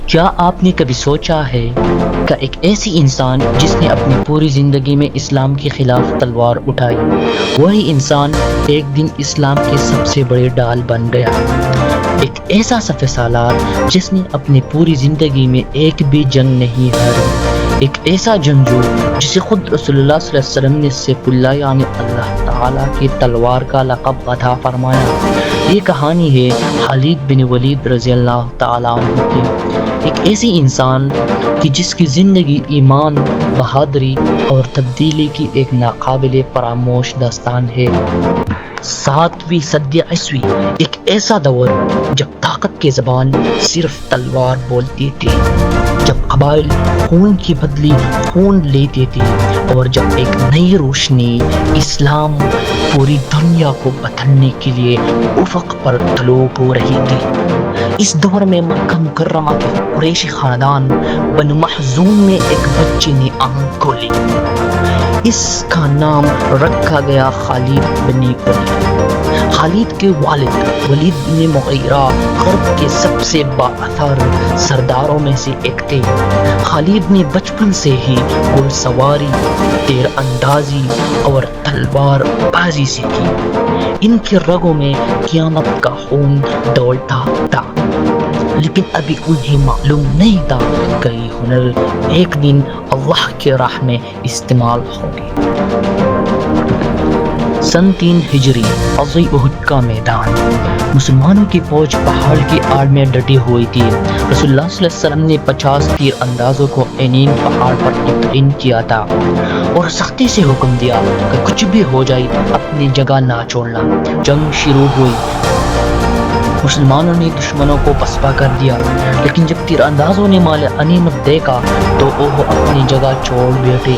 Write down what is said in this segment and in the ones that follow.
کیا آپ نے کبھی سوچا ہے کہ ایک ایسی انسان جس نے اپنی پوری زندگی میں اسلام کے خلاف تلوار اٹھائی، وہی انسان ایک دن اسلام کے سب سے بڑے ڈال بن گیا؟ ایک ایسا سفر سالار جس نے اپنی پوری زندگی میں ایک بھی جنگ نہیں ہاری، ایک ایسا جنگجو جسے خود رسول اللہ صلی اللہ علیہ وسلم نے سیف اللہ یعنی اللہ تعالیٰ کی تلوار کا لقب عطا فرمایا۔ یہ کہانی ہے خالد بن ولید رضی اللہ تعالیٰ عنہ کی، ایک ایسی انسان کی جس کی زندگی ایمان، بہادری اور تبدیلی کی ایک ناقابل فراموش داستان ہے۔ 7ویں صدی عیسوی ایک ایسا دور جب طاقت کی زبان صرف تلوار بولتی تھی، جب قبائل خون کی بدلی خون لیتے تھے، اور جب ایک نئی روشنی اسلام پوری دنیا کو بدلنے کے لیے افق پر طلوع ہو رہی تھی۔ اس دور میں مکہ مکرمہ کے قریشی خاندان بنو مخزوم میں ایک بچے نے آنکھ کھولی۔ اس کا نام رکھا گیا خالد بن ولید۔ خالد کے والد ولید بن مغیرہ غرب کے سب سے با اثر سرداروں میں سے ایک تھے۔ خالد نے بچپن سے ہی گھڑ سواری، تیر اندازی اور تلوار بازی سیکھی۔ ان کے رگوں میں قیامت کا خون دوڑتا تھا، لیکن ابھی انہیں معلوم نہیں تھا کہ یہ ہنر ایک دن اللہ کے راہ میں استعمال ہوگی۔ سن 3 ہجری غزوہ احد کا میدان۔ مسلمانوں کی فوج پہاڑ کی آڑ میں ڈٹی ہوئی تھی۔ رسول اللہ صلی اللہ علیہ وسلم نے 50 تیر اندازوں کو عینین پہاڑ پر متعین کیا تھا اور سختی سے حکم دیا کہ کچھ بھی ہو جائے اپنی جگہ نہ چھوڑنا۔ جنگ شروع ہوئی۔ مسلمانوں نے دشمنوں کو پسپا کر دیا، لیکن جب تیر اندازوں نے مال غنیمت دیکھا تو وہ اپنی جگہ چھوڑ بیٹھے۔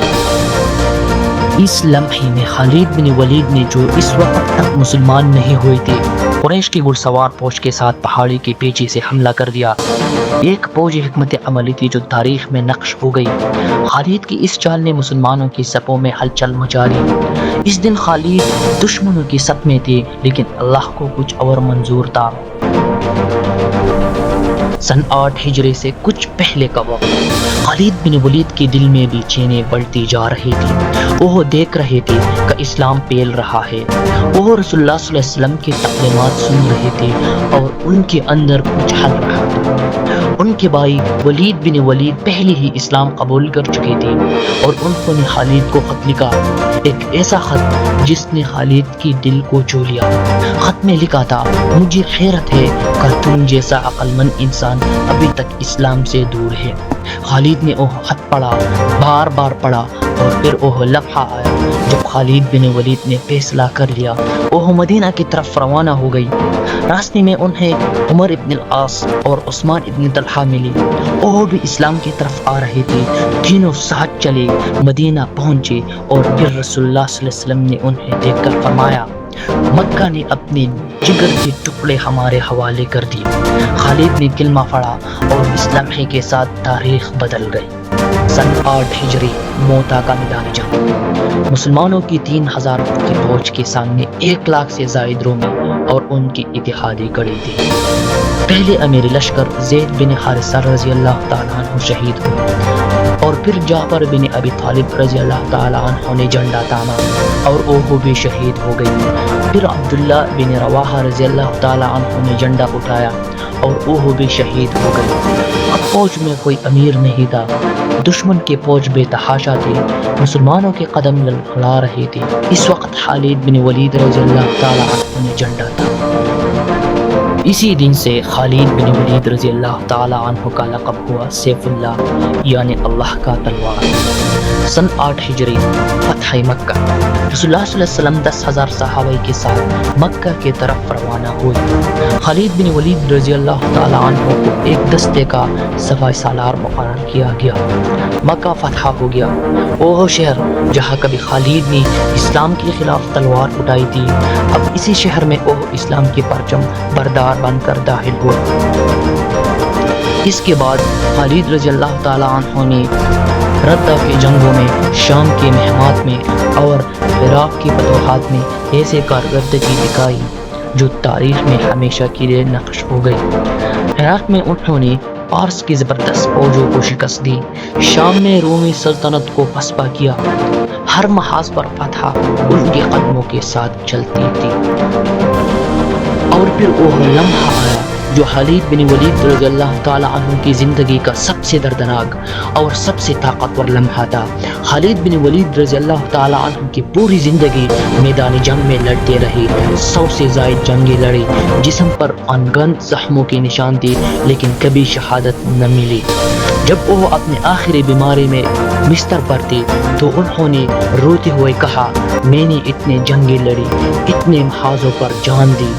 اس لمحے میں خالد بن ولید نے، جو اس وقت تک مسلمان نہیں ہوئے تھے، قریش کی گھڑ سوار فوج کے ساتھ پہاڑی کے پیچھے سے حملہ کر دیا۔ ایک فوجی حکمت عملی تھی جو تاریخ میں نقش ہو گئی۔ خالد کی اس چال نے مسلمانوں کی صفوں میں ہلچل مچا دی۔ اس دن خالد دشمنوں کی صف میں تھے، لیکن اللہ کو کچھ اور منظور تھا۔ سن 8 ہجری سے کچھ پہلے کا وقت۔ خالد بن ولید کے دل میں بے چینی بڑھتی جا رہی تھی۔ وہ دیکھ رہے تھے کہ اسلام پھیل رہا ہے۔ وہ رسول اللہ صلی اللہ علیہ وسلم کی تعلیمات سن رہے تھے اور ان کے اندر کچھ ہل رہا تھا۔ ان کے بھائی ولید بن ولید پہلے ہی اسلام قبول کر چکے تھے اور انہوں نے خالد کو خط لکھا، ایک ایسا خط جس نے خالد کی دل کو چھو لیا۔ خط میں لکھا تھا، مجھے حیرت ہے کہ تم جیسا عقل مند انسان ابھی تک اسلام سے دور ہے۔ خالد نے وہ خط پڑھا، بار بار پڑھا، اور پھر وہ لمحہ آیا جب خالد بن ولید نے فیصلہ کر لیا۔ وہ مدینہ کی طرف روانہ ہو گئی۔ راستے میں انہیں عمر ابن العاص اور عثمان ابن طلحہ ملی۔ وہ بھی اسلام کی طرف آ رہے تھے۔ تینوں ساتھ چلے، مدینہ پہنچے، اور پھر رسول اللہ صلی اللہ علیہ وسلم نے انہیں دیکھ کر فرمایا، مکہ نے اپنے جگر کے ٹکڑے ہمارے حوالے کر دیے۔ خالد نے کلمہ پڑھا اور اس لمحے کے ساتھ تاریخ بدل گئی۔ سن 8 ہجری موتا کا میدان جنگ۔ مسلمانوں کی 3000 کی فوج کے سامنے 1 لاکھ سے زائد رومی اور ان کی اتحادی کڑی تھی۔ پہلے امیر لشکر زید بن حارثہ رضی اللہ تعالیٰ عنہ شہید ہوئے، اور پھر جعفر بن ابی طالب رضی اللہ تعالیٰ عنہ نے جھنڈا تانا اور وہ بھی شہید ہو گئی۔ پھر عبداللہ بن رواحہ رضی اللہ تعالیٰ عنہ نے جھنڈا اٹھایا اور وہ بھی شہید ہو گئی۔ اب فوج میں کوئی امیر نہیں تھا، دشمن کے فوج بے تحاشا تھے، مسلمانوں کے قدم لڑکھڑا رہے تھے۔ اس وقت خالد بن ولید رضی اللہ تعالیٰ عنہ نے جھنڈا تانا۔ اسی دن سے خالد بن ولید رضی اللہ تعالیٰ عنہ کا لقب ہوا سیف اللہ یعنی اللہ کا تلوار۔ سن 8 ہجری فتح مکہ۔ رسول اللہ صلی اللہ علیہ وسلم 10,000 صحابہ کے ساتھ مکہ کی طرف روانہ ہوئے۔ خالد بن ولید رضی اللہ تعالیٰ عنہ کو ایک دستے کا سپاہی سالار مقرر کیا گیا۔ مکہ فتح ہو گیا۔ وہ شہر جہاں کبھی خالد نے اسلام کے خلاف تلوار اٹھائی تھی، اب اسی شہر میں وہ اسلام کی پرچم بردار بن کر داخل ہوا۔ اس کے بعد خالد رضی اللہ تعالیٰ عنہ نے ردہ کی جنگوں میں، شام کے مہمات میں اور عراق کی فتوحات میں ایسے کارکردگی دکھائی جو تاریخ میں ہمیشہ کے لیے نقش ہو گئی۔ عراق میں انہوں نے پارس کی زبردست فوجوں کو شکست دی، شام میں رومی سلطنت کو پسپا کیا۔ ہر محاذ پر فتح ان کے قدموں کے ساتھ چلتی تھی۔ اور پھر وہ لمحہ آیا جو خالد بن ولید رضی اللہ تعالی عنہ کی زندگی کا سب سے دردناک اور سب سے طاقتور لمحہ تھا۔ خالد بن ولید رضی اللہ تعالی عنہ کی پوری زندگی میدان جنگ میں لڑتے رہے، 100 سے زائد جنگیں لڑی، جسم پر انگن زخموں کی نشان تھی، لیکن کبھی شہادت نہ ملی۔ جب وہ اپنے آخری بیماری میں بستر پر تھے تو انہوں نے روتے ہوئے کہا، میں نے اتنے جنگیں لڑی، اتنے محاذوں پر جان دی،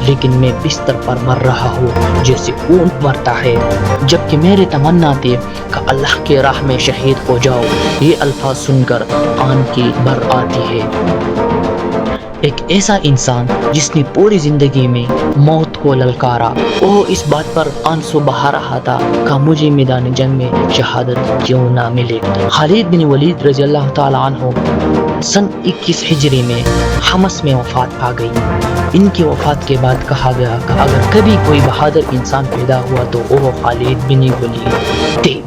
لیکن میں بستر پر مر رہا ہوں جیسے اونٹ مرتا ہے، جبکہ میرے تمنا تھی کہ اللہ کے راہ میں شہید ہو جاؤ۔ یہ الفاظ سن کر آن کی بر آتی ہے۔ ایک ایسا انسان جس نے پوری زندگی میں موت کو للکارا، وہ اس بات پر آنسو بہا رہا تھا کہ مجھے میدان جنگ میں شہادت کیوں نہ ملے۔ خالد بن ولید رضی اللہ تعالی عنہ سن 21 ہجری میں حمص میں وفات پا گئی۔ ان کی وفات کے بعد کہا گیا کہ اگر کبھی کوئی بہادر انسان پیدا ہوا تو وہ خالد بن ولید تھے۔